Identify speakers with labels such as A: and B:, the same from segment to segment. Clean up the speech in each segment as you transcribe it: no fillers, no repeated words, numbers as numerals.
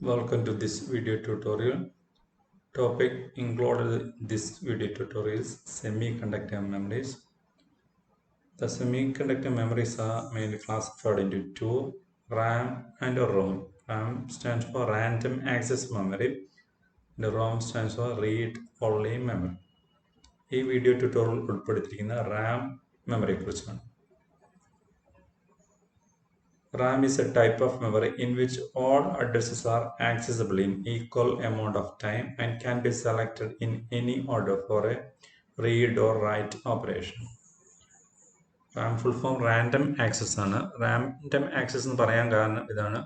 A: Welcome to this video tutorial. Topic included in this video tutorial is semiconductor memories. The semiconductor memories are mainly classified into two, RAM and ROM. RAM stands for random access memory. The ROM stands for read-only memory. ഈ video tutorial ഉൾപ്പെടുത്തിയിരിക്കുന്ന RAM മെമ്മറിയെക്കുറിച്ചാണ്. RAM is a type of memory in which all addresses are accessible in equal amount of time and can be selected in any order for a read or write operation. RAM full form random access ആണ്. Random access എന്ന് പറയാൻ കാരണം ഇതാണ്.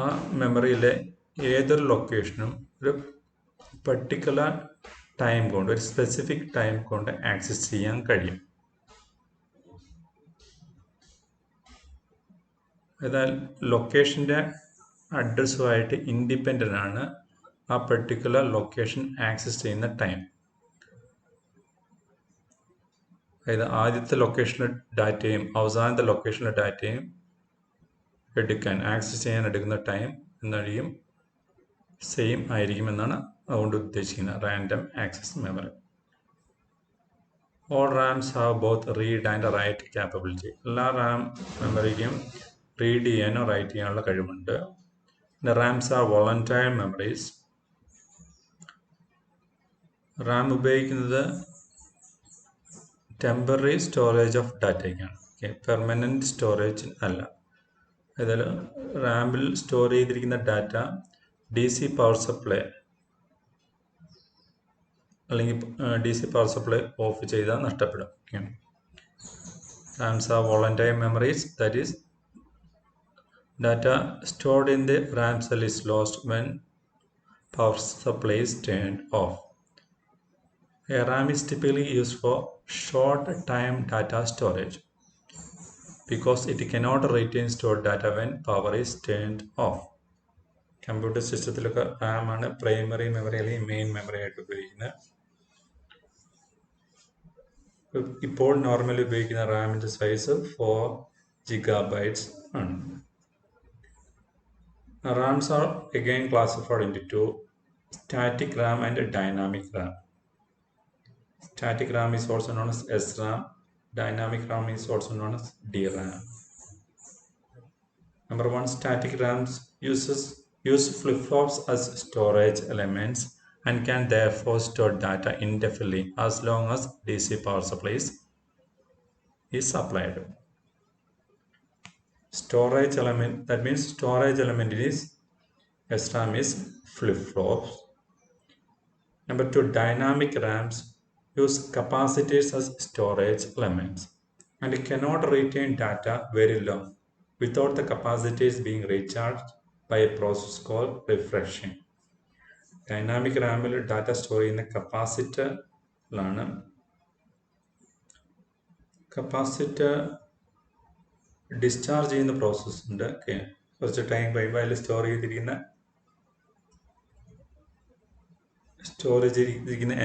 A: ആ മെമ്മറിയിലെ ഏതൊരു ലൊക്കേഷനും ഒരു particular time കൊണ്ട് ഒരു സ്പെസിഫിക് ടൈം കൊണ്ട് ആക്സസ് ചെയ്യാൻ കഴിയും. എന്നാൽ ലൊക്കേഷൻ്റെ അഡ്രസ്സുമായിട്ട് ഇൻഡിപെൻഡൻ്റ് ആണ് ആ പെർട്ടിക്കുലർ ലൊക്കേഷൻ ആക്സസ് ചെയ്യുന്ന ടൈം. അതായത് ആദ്യത്തെ ലൊക്കേഷനിലെ ഡാറ്റയും അവസാനത്തെ ലൊക്കേഷനിലെ ഡാറ്റയും ആക്സസ് ചെയ്യാൻ എടുക്കുന്ന ടൈം എന്നടിയും സെയിം ആയിരിക്കുമെന്നാണ് അതുകൊണ്ട് ഉദ്ദേശിക്കുന്നത് random access memory. All RAMs have both read and write capability. എല്ലാ റാം മെമ്മറിക്കും റീഡ് ചെയ്യാനോ റൈറ്റ് ചെയ്യാനുള്ള കഴിവുണ്ട്. RAMs are volatile memories. RAM ഉപയോഗിക്കുന്നത് ടെമ്പററി സ്റ്റോറേജ് ഓഫ് ഡാറ്റയ്ക്കാണ്, പെർമനൻറ്റ് സ്റ്റോറേജ് അല്ല. അതായത് റാമിൽ സ്റ്റോർ ചെയ്തിരിക്കുന്ന ഡാറ്റ DC പവർ സപ്ലൈ അല്ലെങ്കിൽ DC പവർ സപ്ലൈ ഓഫ് ചെയ്താൽ നഷ്ടപ്പെടും. RAMs are volatile memories, that is data stored in the RAM cell is lost when power supply is turned off. A RAM is typically used for short time data storage because it cannot retain stored data when power is turned off. Computer സിസ്റ്റത്തിലൊക്കെ RAM ആണ് primary memory അല്ലെങ്കിൽ main memory ആയിട്ട് ഉപയോഗിക്കുന്നത്. ഇപ്പോൾ normally ഉപയോഗിക്കുന്ന റാമിൻ്റെ size 4 GB ആണ്. RAMs are again classified into two, static RAM and dynamic RAM. Static RAM is also known as SRAM. Dynamic RAM is also known as DRAM. Number one, static RAMs use flip-flops as storage elements and can therefore store data indefinitely as long as DC power supplies is supplied. Storage element, that means storage element is SRAM is flip-flops. Number two, dynamic RAMs use capacitors as storage elements and cannot retain data very long without the capacitors being recharged by a process called refreshing. Dynamic RAMിൽ data store ചെയ്യുന്ന കപ്പാസിറ്ററിലാണ്. Capacitor discharge ചെയ്യുന്ന process ഉണ്ട്. കുറച്ച് time കഴിയുമ്പോൾ അതിൽ store ചെയ്തിരിക്കുന്ന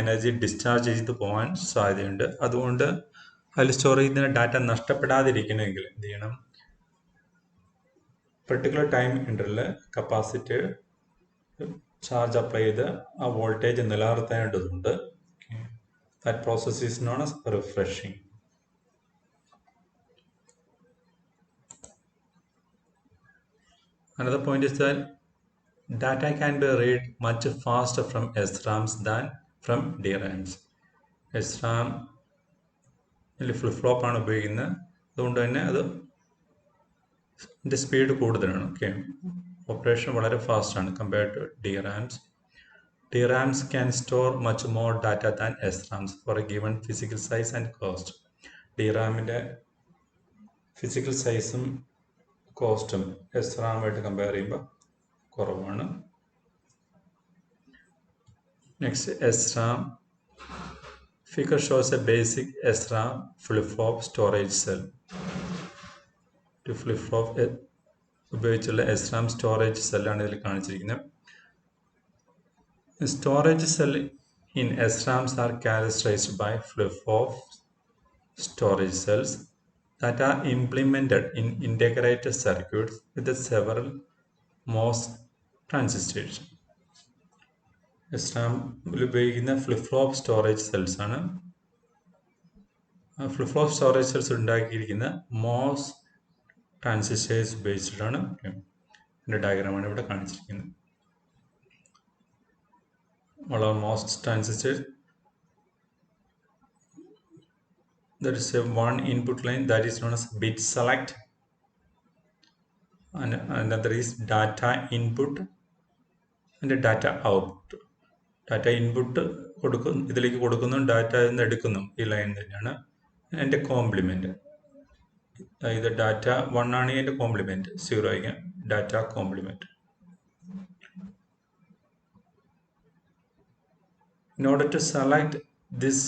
A: energy discharge ചെയ്ത് പോകാൻ സാധ്യതയുണ്ട്. അതുകൊണ്ട് അതിൽ സ്റ്റോർ ചെയ്യുന്ന ഡാറ്റ നഷ്ടപ്പെടാതിരിക്കണമെങ്കിൽ എന്ത് ചെയ്യണം? പെർട്ടിക്കുലർ ടൈം ഇൻ്റർവെല്ലിൽ കപ്പാസിറ്റർ ചാർജ് അപ്ലൈ ചെയ്ത് ആ വോൾട്ടേജ് നിലനിർത്തേണ്ടതുണ്ട്. That process is known as refreshing. Another point is that data can be read much faster from SRAMs than from DRAMs. SRAM flip ആണ് ഉപയോഗിക്കുന്നത്, അതുകൊണ്ട് തന്നെ അതിൻ്റെ സ്പീഡ് കൂടുതലാണ്. ഓപ്പറേഷൻ വളരെ ഫാസ്റ്റാണ് compared to DRAMs. DRAMs can store much more data than SRAMs for a given physical size and cost. DRAMിൻ്റെ physical സൈസും കോസ്റ്റും SRAMായിട്ട് കമ്പയർ ചെയ്യുമ്പോൾ കുറവാണ്. Next, SRAM figure shows a basic SRAM flip-flop storage cell. ഒരു flip-flop ഉപയോഗിച്ചുള്ള SRAM storage സെല്ലാണ് ഇതിൽ കാണിച്ചിരിക്കുന്നത്. Storage cell in SRAMs are characterized by flip-flop storage cells that are implemented in integrated circuits with several MOS transistors. Example ഉപയോഗിക്കുന്ന flip flop storage cells ആണ്. Flip flop storage cells ഉണ്ടാക്കിയിരിക്കുന്ന MOS transistors ഉപയോഗിച്ചിട്ടാണ്. ഇതിൻ്റെ ഡയഗ്രാമാണ് ഇവിടെ കാണിച്ചിരിക്കുന്നത്. All our MOS transistors, there is a one input line that is known as bit select, and another is data input and data output. Data input ഇതിലേക്ക് കൊടുക്കുന്നു, data എന്ന് എടുക്കുന്നു. ഈ ലൈൻ തന്നെയാണ് എൻ്റെ കോംപ്ലിമെൻറ്റ്. ഇത് ഡാറ്റ 1 ആണ് എൻ്റെ കോംപ്ലിമെൻറ്റ്, 0 ആയിരിക്കാം data compliment. In order to select this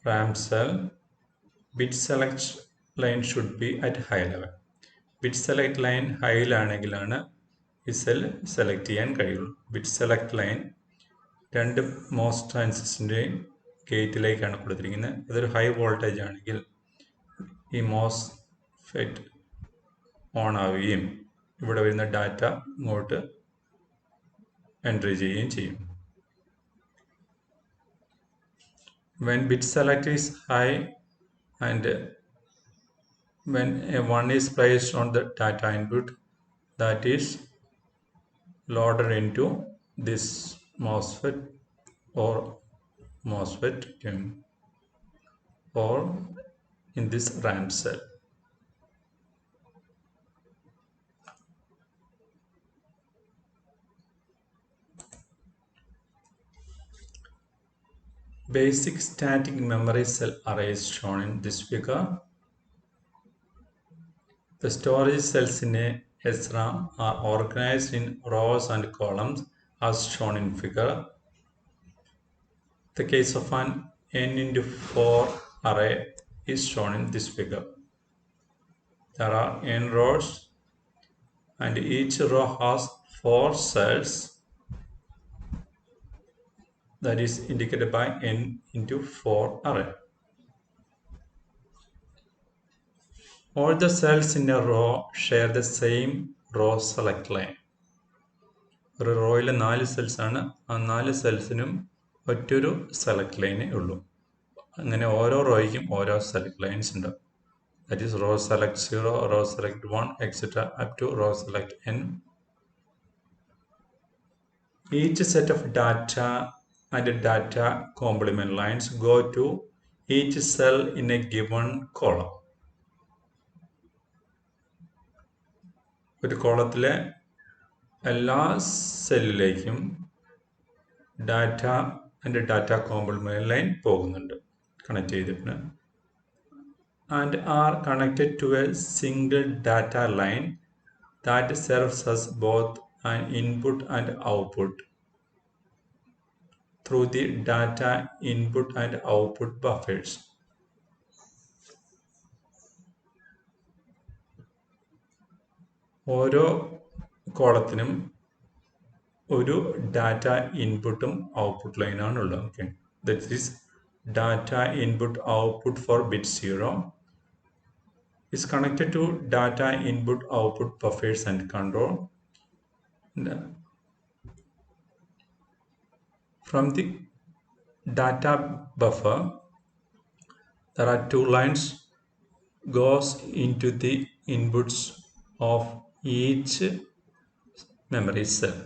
A: RAM cell, bit select line should be at high level. Bit select line high ആണെങ്കിലാണ് ഈ സെൽ സെലക്ട് ചെയ്യാൻ കഴിയുള്ളൂ. ബിറ്റ് സെലക്ട് ലൈൻ രണ്ട് MOS ട്രാൻസിസ്റ്ററിൻ്റെയും ഗേറ്റിലേക്കാണ് കൊടുത്തിരിക്കുന്നത്. അതൊരു ഹൈ വോൾട്ടേജ് ആണെങ്കിൽ ഈ MOS ഫെറ്റ് ഓൺ ആവുകയും ഇവിടെ വരുന്ന ഡാറ്റ ഇങ്ങോട്ട് എൻട്രി ചെയ്യുകയും ചെയ്യും. When bit select is high and when a 1 is placed on the data input, that is loaded into this MOSFET or MOSFET or in this RAM cell. Basic static memory cell array is shown in this figure. The storage cells in a SRAM are organized in rows and columns as shown in figure. The case of an n×4 array is shown in this figure. There are n rows and each row has 4 cells, that is indicated by n×4 array. All the cells in a row share the same row select line. ഒരു റോയിൽ 4 cells ആണ്. ആ 4 സെൽസിനും ഒറ്റൊരു select ലൈനേ ഉള്ളൂ. അങ്ങനെ ഓരോ റോയ്ക്കും ഓരോ select lines ഉണ്ട്. That is row select 0, row select 1, etcetera up to row select n. Each set of data and data complement lines go to each cell in a given column. ഒരു കോളത്തിലെ എല്ലാ സെല്ലിലേക്കും data and data complement line പോകുന്നുണ്ട്, connect ചെയ്തിട്ട്, and are connected to a single data line that serves as both an input and output through the data input and output buffers. ഓരോ കോളത്തിനും ഒരു data ഇൻപുട്ടും output ലൈനാണ് ഉള്ളത്. Okay, that is data input output for bit 0 is connected to data input output buffers and control. From the data buffer, there are 2 lines goes into the inputs of each memory cell.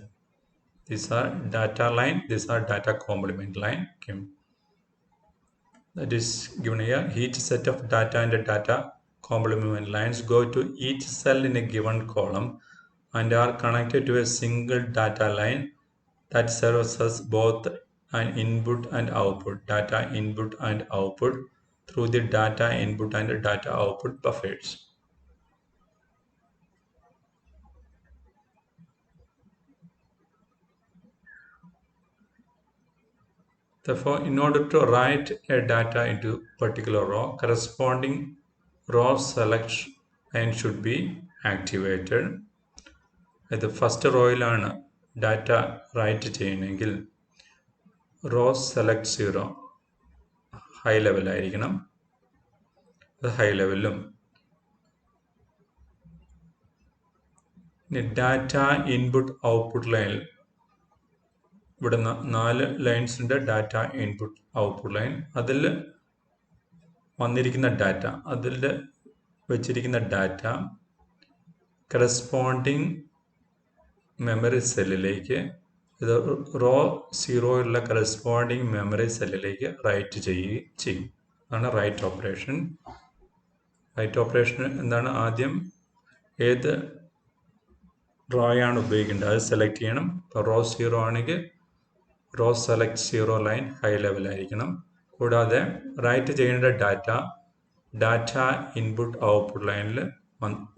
A: These are data line, these are data complement line. Okay. That is given here. Each set of data and data complement lines go to each cell in a given column and are connected to a single data line that serves as both an input and output, data input and output through the data input and data output buffers. Therefore, in order to write a data into particular row, corresponding row select line should be activated. ഇത് first റോയിലാണ് data right ചെയ്യണമെങ്കിൽ raw select 0 high ലെവലായിരിക്കണം. അത് high ലെവലിലും ഇനി data input output ലൈനിൽ ഇവിടെ 4 lines ഉണ്ട്. Data input output line, അതിൽ വന്നിരിക്കുന്ന data, അതിൽ വെച്ചിരിക്കുന്ന ഡാറ്റ കറസ്പോണ്ടിങ് മെമ്മറി സെല്ലിലേക്ക്, ഇത് റോ 0 കറസ്പോണ്ടിങ് മെമ്മറി സെല്ലിലേക്ക് റൈറ്റ് ചെയ്യും. അതാണ് റൈറ്റ് ഓപ്പറേഷൻ. റൈറ്റ് ഓപ്പറേഷൻ എന്താണ്? ആദ്യം ഏത് റോയാണ് ഉപയോഗിക്കേണ്ടത് അത് സെലക്ട് ചെയ്യണം. ഇപ്പോൾ റോ 0 ആണെങ്കിൽ റോ സെലക്ട് 0 ലൈൻ ഹൈ ലെവലായിരിക്കണം. കൂടാതെ റൈറ്റ് ചെയ്യേണ്ട ഡാറ്റ ഇൻപുട്ട് ഔട്ട്പുട്ട് ലൈനിൽ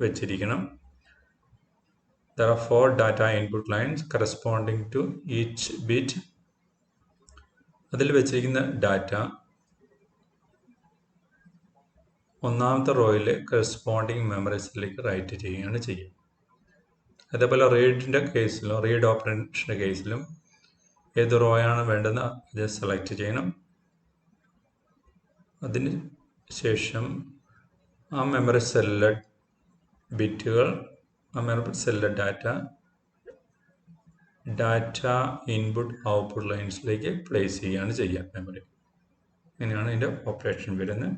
A: വെച്ചിരിക്കണം. There are 4 data input lines corresponding to each bit. അതിൽ വെച്ചിരിക്കുന്ന ഡാറ്റ ഒന്നാമത്തെ റോയിൽ കറസ്പോണ്ടിങ് മെമ്മറി സെല്ലിലേക്ക് റൈറ്റ് ചെയ്യുകയാണ് ചെയ്യുക. അതേപോലെ റീഡിൻ്റെ കേസിലും, റീഡ് ഓപ്പറേഷൻ്റെ കേസിലും ഏത് റോയാണ് വേണ്ടതെന്ന് അത് സെലക്ട് ചെയ്യണം. അതിന് ശേഷം ആ മെമ്മറി സെല്ലിലെ ബിറ്റുകൾ, ആ മെമ്മറി സെല്ലിലെ ഡാറ്റ ഇൻപുട്ട് ഔട്ട്പുട്ട് ലൈൻസിലേക്ക് പ്ലേസ് ചെയ്യുകയാണ് ചെയ്യുക മെമ്മറി. ഇങ്ങനെയാണ് ഇതിൻ്റെ ഓപ്പറേഷൻ വരുന്നത്.